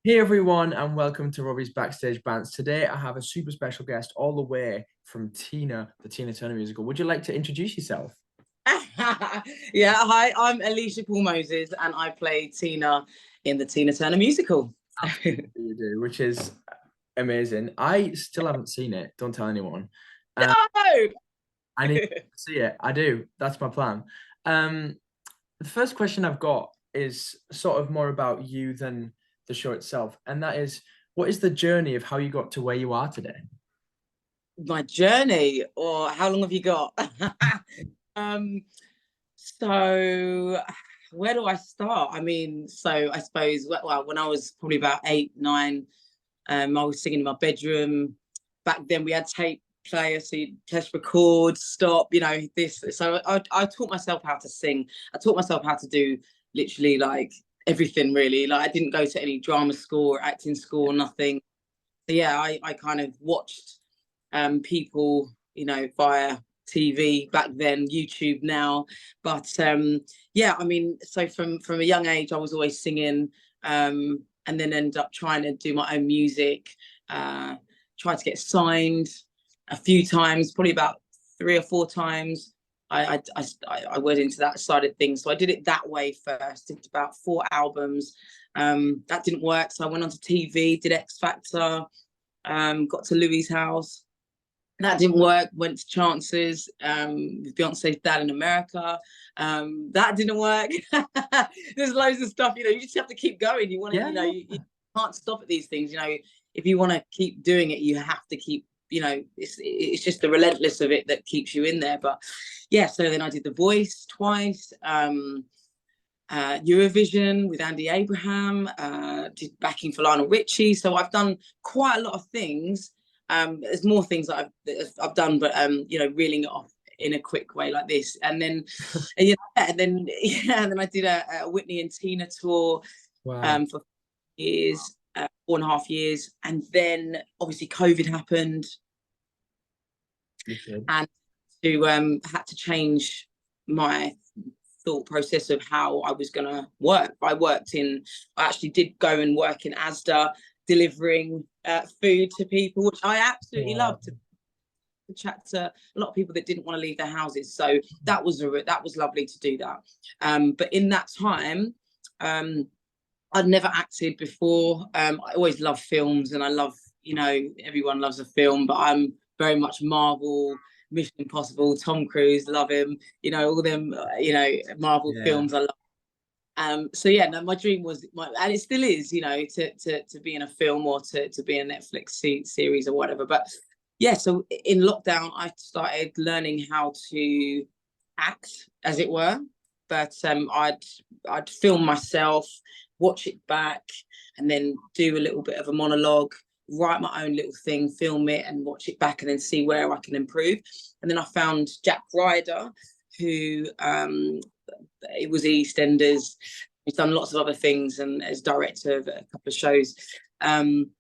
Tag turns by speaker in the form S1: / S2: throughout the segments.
S1: Hey everyone, and welcome to Robbie's Backstage Bants. Today I have a super special guest all the way from Tina, the Tina Turner musical. Would you like to introduce yourself?
S2: Yeah, hi, I'm Elesha Paul Moses and I play Tina in the Tina Turner musical.
S1: Absolutely, you do, which is amazing. I still haven't seen it. Don't tell anyone.
S2: No!
S1: I need to see it. I do. That's my plan. Um, the first question I've got is sort of more about you than the show itself, and that is, what is the journey of how you got to where you are today?
S2: My journey, or how long have you got? um, so where do I start? I mean, so I suppose, well, when I was probably about 8, 9, I was singing in my bedroom. Back then we had tape player, so you press record, stop, this. So I taught myself how to sing. I taught myself how to do literally like everything really. Like I didn't go to any drama school or acting school or nothing. So yeah, I kind of watched people, via TV back then, YouTube now. But yeah, I mean, so from a young age, I was always singing, and then ended up trying to do my own music. Tried to get signed a few times, probably about 3 or 4 times. I went into that side of things, so I did it that way first. Did about 4 albums. That didn't work, so I went on to TV, did X Factor, got to Louis' house. That didn't work. Went to Chances with Beyonce's dad in America. That didn't work. There's loads of stuff. You just have to keep going. You want to,
S1: Yeah,
S2: you can't stop at these things. If you want to keep doing it, you have to keep. It's just the relentless of it that keeps you in there. But yeah, so then I did The Voice twice. Eurovision with Andy Abraham, did backing for Lionel Richie. So I've done quite a lot of things. There's more things that I've done, but reeling it off in a quick way like this. And then, and then I did a Whitney and Tina tour
S1: wow.
S2: for years, 4.5 years, and then obviously COVID happened, and had to change my thought process of how I was going to work. I actually did go and work in Asda delivering food to people, which I absolutely loved, to chat to a lot of people that didn't want to leave their houses. So that was lovely to do that. But in that time, I'd never acted before. I always loved films, and I love, everyone loves a film, but I'm very much Marvel, Mission Impossible, Tom Cruise, love him, all them, Marvel
S1: Yeah.
S2: films I love. So yeah, no, my dream was, and it still is, to be in a film or to be in a Netflix series or whatever. But yeah, so in lockdown, I started learning how to act, as it were. But I'd film myself, watch it back, and then do a little bit of a monologue, write my own little thing, film it, and watch it back, and then see where I can improve. And then I found Jack Ryder, who it was EastEnders. He's done lots of other things and as director of a couple of shows, and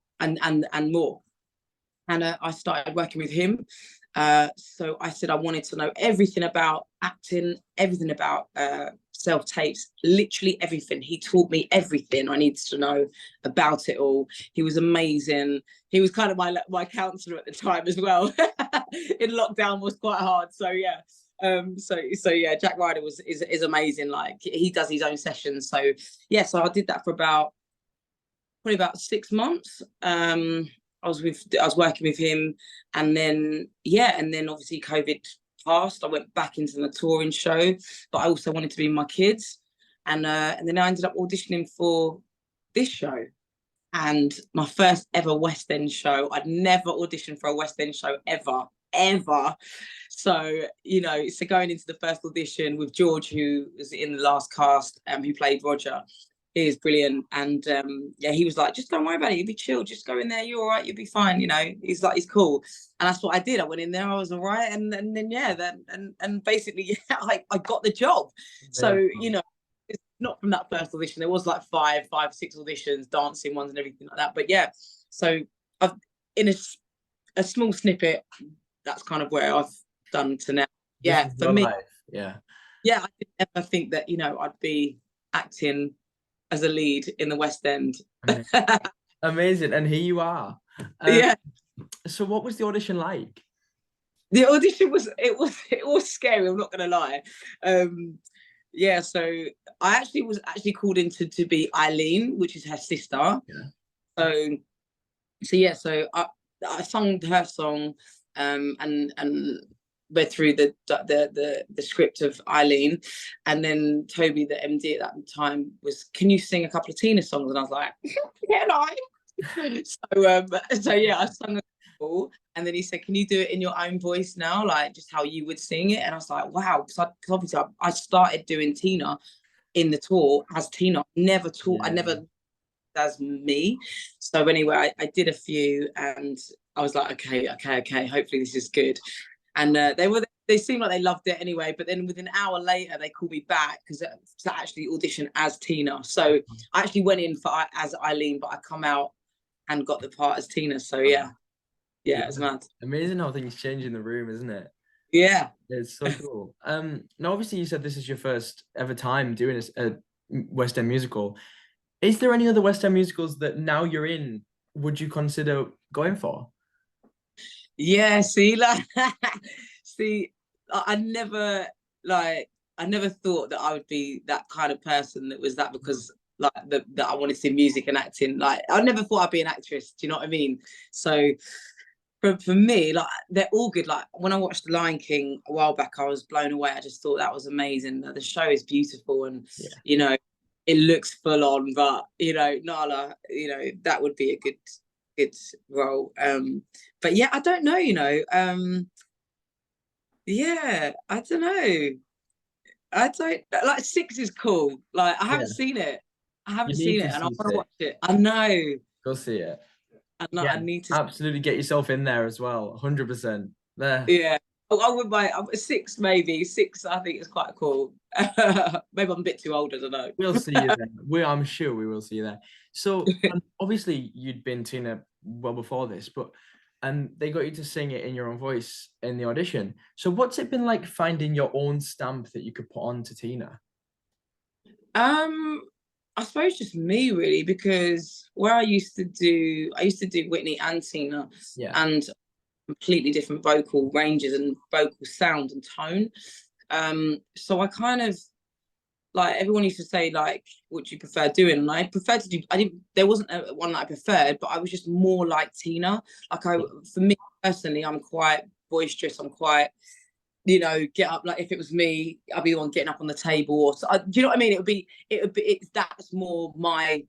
S2: more. And I started working with him. So I said I wanted to know everything about acting, everything about self-tapes, literally everything. He taught me everything I needed to know about it all. He was amazing. He was kind of my counselor at the time as well. In lockdown was quite hard. So yeah. So yeah, Jack Ryder is amazing. Like he does his own sessions. So yeah, so I did that for probably about 6 months. I was working with him, and then obviously COVID passed. I went back into the touring show, but I also wanted to be with my kids, and then I ended up auditioning for this show, and my first ever West End show. I'd never auditioned for a West End show ever. So so going into the first audition with George, who was in the last cast, who played Roger. He is brilliant, and yeah, he was like, just don't worry about it, you'll be chill, just go in there, you're all right, you'll be fine. He's like, he's cool. And that's what I did. I went in there, I was all right, and then yeah, and basically, yeah, I got the job. So it's not from that first audition. There was like five, 6 auditions, dancing ones and everything like that. But yeah, so I've in a small snippet, that's kind of where I've done to now.
S1: This
S2: Yeah,
S1: is
S2: for
S1: your
S2: me,
S1: life. Yeah.
S2: yeah, I didn't ever think that I'd be acting as a lead in the West End.
S1: Amazing. And here you are.
S2: Yeah.
S1: So what was the audition like?
S2: The audition was scary, I'm not gonna lie. Yeah, so I was actually called in to be Eileen, which is her sister.
S1: Yeah.
S2: So I sung her song, and read through the script of Eileen, and then Toby, the MD at that time, was, can you sing a couple of Tina songs? And I was like, can I? So yeah, I sung a couple, and then he said, can you do it in your own voice now, like just how you would sing it? And I was like, wow, because obviously I started doing Tina in the tour as Tina. I never as me. So anyway, I did a few, and I was like, okay, hopefully this is good. And they seemed like they loved it anyway. But then within an hour later, they called me back because to actually audition as Tina. So I actually went in as Eileen, but I come out and got the part as Tina. So yeah, it's mad.
S1: Amazing how things change in the room, isn't it?
S2: Yeah,
S1: it's so cool. Now obviously you said this is your first ever time doing a West End musical. Is there any other West End musicals that now you're in would you consider going for?
S2: Yeah, see, like, I never thought that I would be that kind of person that was that, because like that I wanted to do music and acting. Like, I never thought I'd be an actress. Do you know what I mean? So for me, like, they're all good. Like, when I watched The Lion King a while back, I was blown away. I just thought that was amazing. The show is beautiful, and you know, it looks full on, but you know, Nala, you know, that would be a good role. But yeah, I don't know, you know. Yeah, I don't know. I don't like, Six is cool. Like, I haven't seen it. I haven't
S1: You need
S2: seen
S1: to
S2: it, and I
S1: see
S2: want to watch
S1: it.
S2: it. I know.
S1: Go see it.
S2: I know.
S1: Yeah,
S2: I need to.
S1: absolutely get yourself in there as well. 100%. There.
S2: Yeah. I would buy Six, maybe. Six, I think is quite cool. Maybe I'm a bit too old, I don't know.
S1: We'll see you there. I'm sure we will see you there. So obviously you'd been Tina well before this, but they got you to sing it in your own voice in the audition. So what's it been like finding your own stamp that you could put on to Tina?
S2: I suppose just me, really, because where I used to do Whitney and Tina, and completely different vocal ranges and vocal sound and tone. So I kind of, like, everyone used to say, like, what do you prefer doing? And I preferred to do, there wasn't one that I preferred, but I was just more like Tina. Like, for me personally, I'm quite boisterous. I'm quite, you know, get up. Like, if it was me, I'd be the one getting up on the table. Or so, do you know what I mean? That's more my,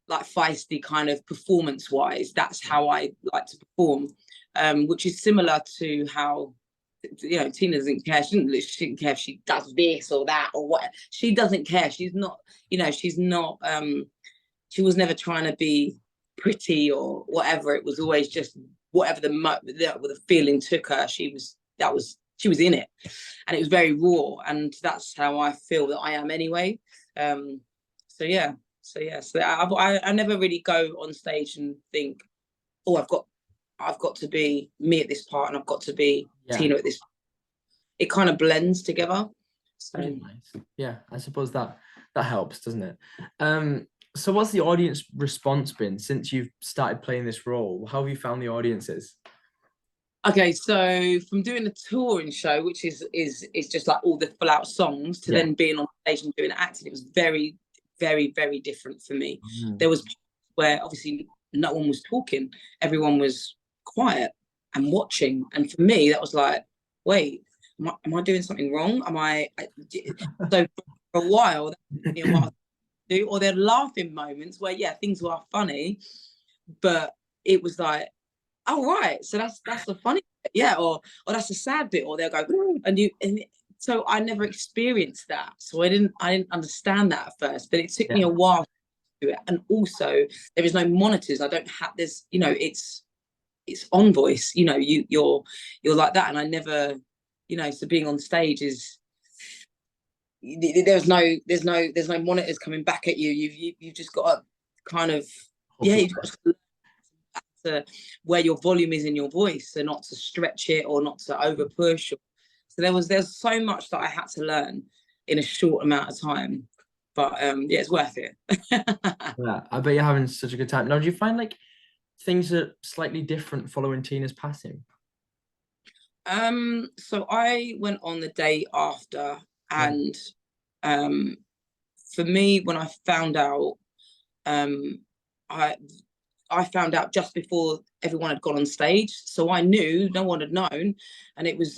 S2: like, feisty kind of performance wise. That's how I like to perform, which is similar to how, you know, Tina doesn't care. She didn't care if she does this or that or what. She doesn't care. She's not, you know, she's not. She was never trying to be pretty or whatever. It was always just whatever the feeling took her. She was in it, and it was very raw. And that's how I feel that I am anyway. So yeah. So I never really go on stage and think, oh, I've got to be me at this part, and I've got to be Tina at this. It kind of blends together. So
S1: nice. Yeah, I suppose that helps, doesn't it? So what's the audience response been since you've started playing this role? How have you found the audiences?
S2: Okay, so from doing the touring show, which is just like all the full out songs, to then being on stage and doing acting, it was very, very, very different for me. There was where obviously no one was talking, everyone was quiet and watching, and for me that was like, wait, am I doing something wrong? So for a while, or there are laughing moments where things were funny, but it was like, oh right, so that's the funny bit, or that's the sad bit, or they'll go, and so I never experienced that, so I didn't understand that at first, but it took me a while to do it. And also there is no monitors. I don't have this, you know, it's on voice, you know, you're like that, and I never, you know, so being on stage is, there's no monitors coming back at you. You've just got to kind of, you've got to where your volume is in your voice, so not to stretch it or not to over push. So there's so much that I had to learn in a short amount of time. But yeah, it's worth it.
S1: Yeah, I bet you're having such a good time. Now, do you find like things are slightly different following Tina's passing?
S2: So I went on the day after,
S1: Right.
S2: and um, for me, when I found out, um, I I found out just before everyone had gone on stage, so I knew no one had known, and it was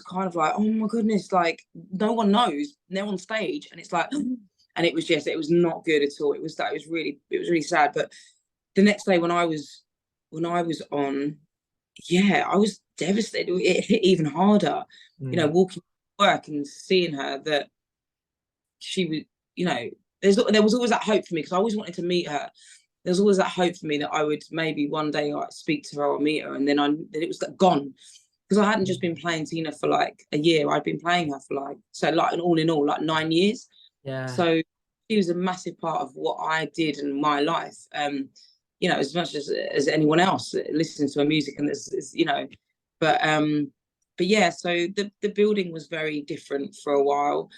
S2: kind of like, oh my goodness, like no one knows they're on stage, and it's like, and it was just it was not good at all. It was really sad. But the next day when I was on, yeah, I was devastated. It hit even harder,
S1: Mm.
S2: walking to work and seeing her that she was, you know, there was always that hope for me because I always wanted to meet her. There was always that hope for me that I would maybe one day like speak to her or meet her, and then it was gone because I hadn't just been playing Tina for like a year. I'd been playing her for like like an all in all like 9 years.
S1: Yeah.
S2: So she was a massive part of what I did in my life. As much as anyone else listens to her music and this, but but yeah, so the building was very different for a while.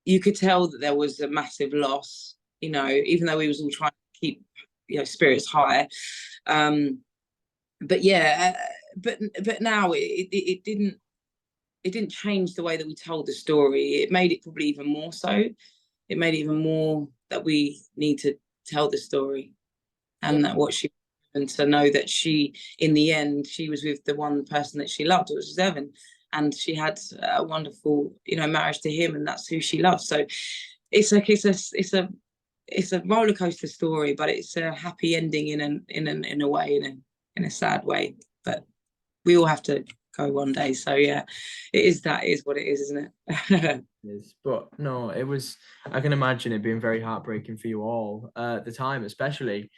S2: You could tell that there was a massive loss, even though we was all trying to keep, spirits high. But yeah, but now it didn't change the way that we told the story. It made it probably even more so. It made it even more that we need to tell the story
S1: Yeah.
S2: and that what she and to know that she, in the end, she was with the one person that she loved, which was Evan, and she had a wonderful, marriage to him, and that's who she loves. So it's a roller coaster story, but it's a happy ending in a way, in a sad way. But we all have to go one day. So yeah, it is what it is, isn't it?
S1: Is. But no, it was, I can imagine it being very heartbreaking for you all at the time, especially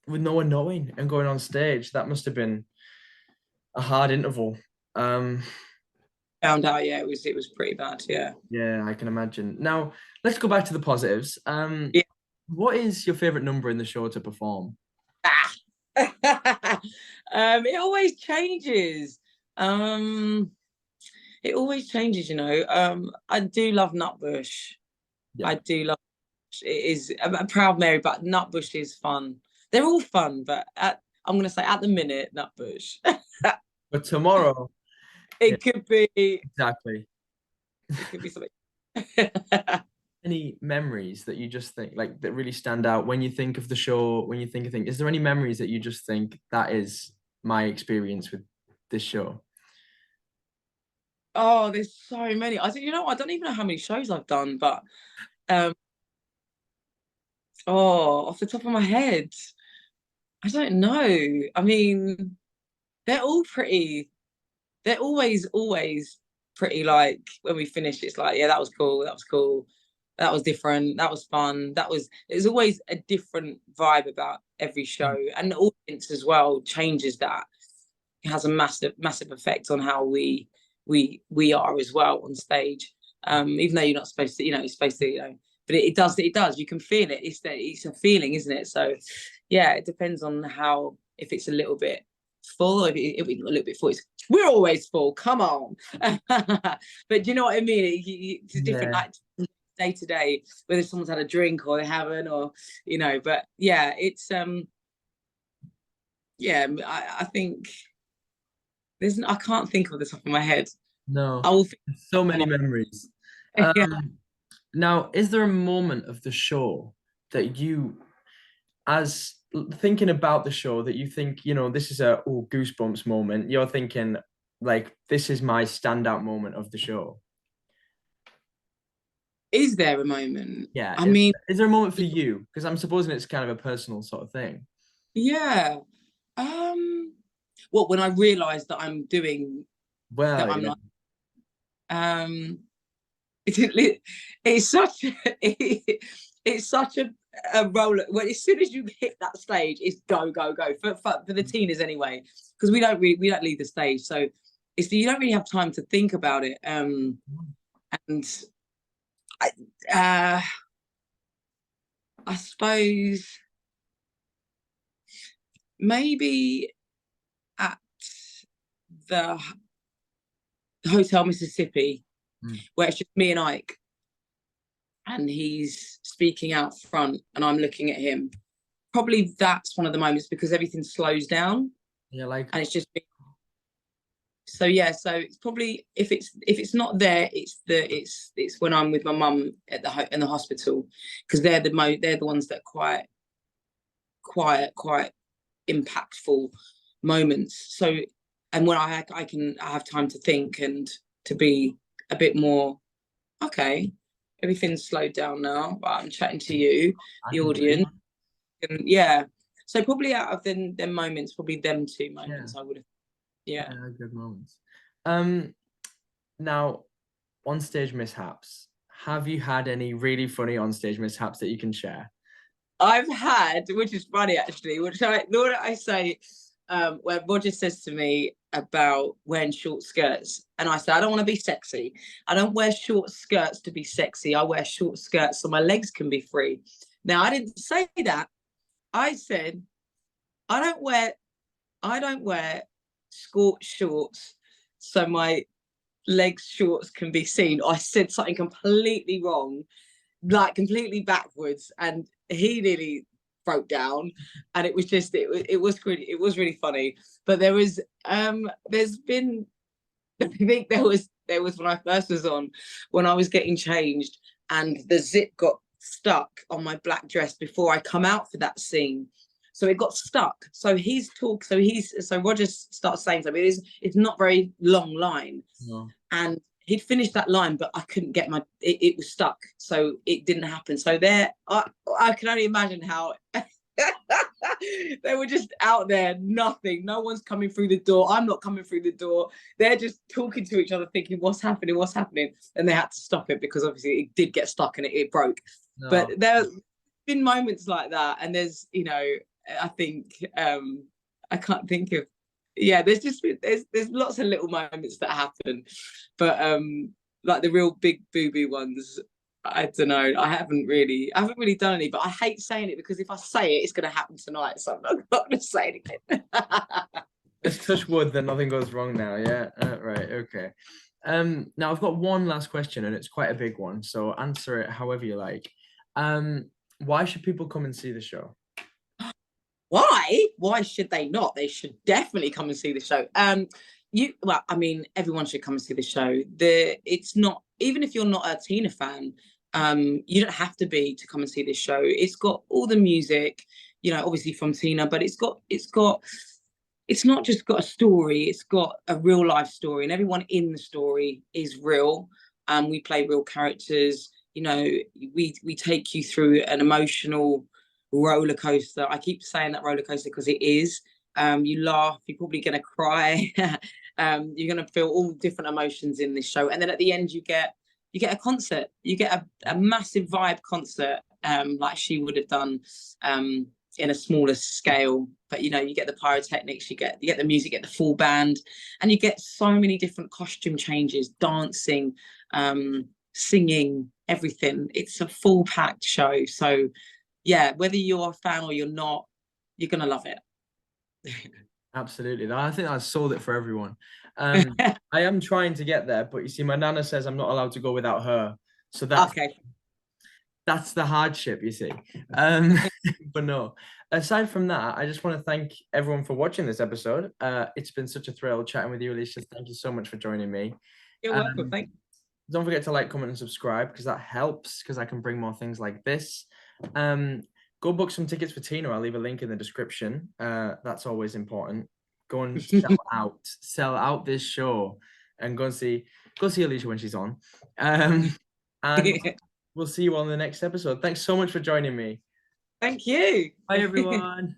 S1: with no one knowing and going on stage. That must have been a hard interval. Um,
S2: Found out, yeah, it was pretty bad, yeah.
S1: yeah, I can imagine. Now, let's go back to the positives.
S2: Yeah.
S1: What is your favorite number in the show to perform?
S2: It always changes. Um, it always changes, I do love Nutbush.
S1: Yeah.
S2: I do love it is a Proud Mary, but Nutbush is fun. They're all fun, but I'm gonna say at the minute, Nutbush.
S1: But tomorrow, yeah,
S2: It could be
S1: exactly.
S2: something.
S1: Any memories that you just think like that really stand out when you think of the show, when you think of things? Is there any memories that you just think that is my experience with this show?
S2: Oh, there's so many. I don't even know how many shows I've done, but um, off the top of my head, I don't know. I mean, they're all pretty. They're always pretty. Like when we finish, it's like, yeah, that was cool. That was cool. That was different. That was fun. There's always a different vibe about every show, and the audience as well changes that. It has a massive effect on how we are as well on stage. Even though you're not supposed to, you're supposed to, but it does. You can feel it. It's a feeling, isn't it? So yeah, it depends on how, if it's a little bit full or if it's a little bit full. We're always full. Come on. But do you know what I mean? It's a different,
S1: Yeah.
S2: like, day to day, whether someone's had a drink or they haven't, or but yeah, it's yeah, I think I can't think of the top of my head.
S1: No,
S2: I will think
S1: so
S2: of
S1: many
S2: one.
S1: memories.
S2: Yeah.
S1: Now, is there a moment of the show that you, as thinking about the show, that you think, this is a goosebumps moment? You're thinking, like, this is my standout moment of the show.
S2: Is there a moment?
S1: Yeah.
S2: I
S1: Is,
S2: mean,
S1: is there a moment for you? Because I'm supposing it's kind of a personal sort of thing.
S2: yeah. Um, what when I realised that
S1: Well,
S2: I'm
S1: yeah.
S2: like, um, it's such it's such a roller. Well, as soon as you hit that stage, it's go go go for the teenagers anyway, because we don't leave the stage, so you don't really have time to think about it. And I, uh, I suppose maybe at the Hotel Mississippi, where it's just me and Ike, and he's speaking out front, and I'm looking at him. Probably that's one of the moments, because everything slows down.
S1: Yeah, like,
S2: and it's just so yeah. So it's probably, if it's not there, it's when I'm with my mum in the hospital, because they're the ones that are quite impactful moments. So, and when I have time to think and to be a bit more, okay, everything's slowed down now, but I'm chatting to you, the audience. And yeah, so probably out of them moments, probably them two moments, I would have. Yeah,
S1: good moments. Now, on stage mishaps, have you had any really funny on stage mishaps that you can share?
S2: I've had, which is funny actually, I say, where Roger says to me about wearing short skirts, and I say, I don't want to be sexy. I don't wear short skirts to be sexy. I wear short skirts so my legs can be free. Now, I didn't say that. I said, I don't wear shorts so my legs shorts can be seen. I said something completely wrong, like completely backwards, and he nearly broke down. And it was just, it was really funny. But there's been, I think there was when I first was on, when I was getting changed, and the zip got stuck on my black dress before I come out for that scene. So it got stuck. So Roger starts saying something. It's not very long line.
S1: No.
S2: And he'd finished that line, but I couldn't get it was stuck. So it didn't happen. So I can only imagine how they were just out there, nothing. No one's coming through the door. I'm not coming through the door. They're just talking to each other, thinking, what's happening? And they had to stop it, because obviously it did get stuck and it broke. No. But there have been moments like that. And there's, I think, I can't think of, there's lots of little moments that happen, but like the real big boo-boo ones, I don't know. I haven't really done any, but I hate saying it, because if I say it, it's going to happen tonight, so I'm not going to say anything.
S1: Let's touch wood that nothing goes wrong now. Yeah, right, okay. Now I've got one last question, and it's quite a big one, so answer it however you like. Why should people come and see the show?
S2: Why should they not? They should definitely come and see the show. Everyone should come and see the show. It's not, even if you're not a Tina fan, you don't have to be to come and see this show. It's got all the music, obviously from Tina, but it's not just got a story, it's got a real life story, and everyone in the story is real. We play real characters. We take you through an emotional roller coaster. I keep saying that roller coaster because it is. You laugh, you're probably going to cry. You're going to feel all different emotions in this show, and then at the end you get a concert. You get a massive vibe concert, like she would have done in a smaller scale. But you get the pyrotechnics, you get the music, you get the full band, and you get so many different costume changes, dancing, singing, everything. It's a full packed show. So yeah, whether you're a fan or you're not, you're gonna love it.
S1: Absolutely. I think I sold it for everyone. I am trying to get there, but you see, my nana says I'm not allowed to go without her. So that's the hardship, you see. But no, aside from that, I just want to thank everyone for watching this episode. It's been such a thrill chatting with you, Alicia. Thank you so much for joining me.
S2: You're welcome. Thank you.
S1: Don't forget to like, comment, and subscribe, because that helps, because I can bring more things like this. Go book some tickets for Tina. I'll leave a link in the description. That's always important. Go and sell out this show, and go see Alicia when she's on. And we'll see you on the next episode. Thanks so much for joining me.
S2: Thank you.
S1: Bye, everyone.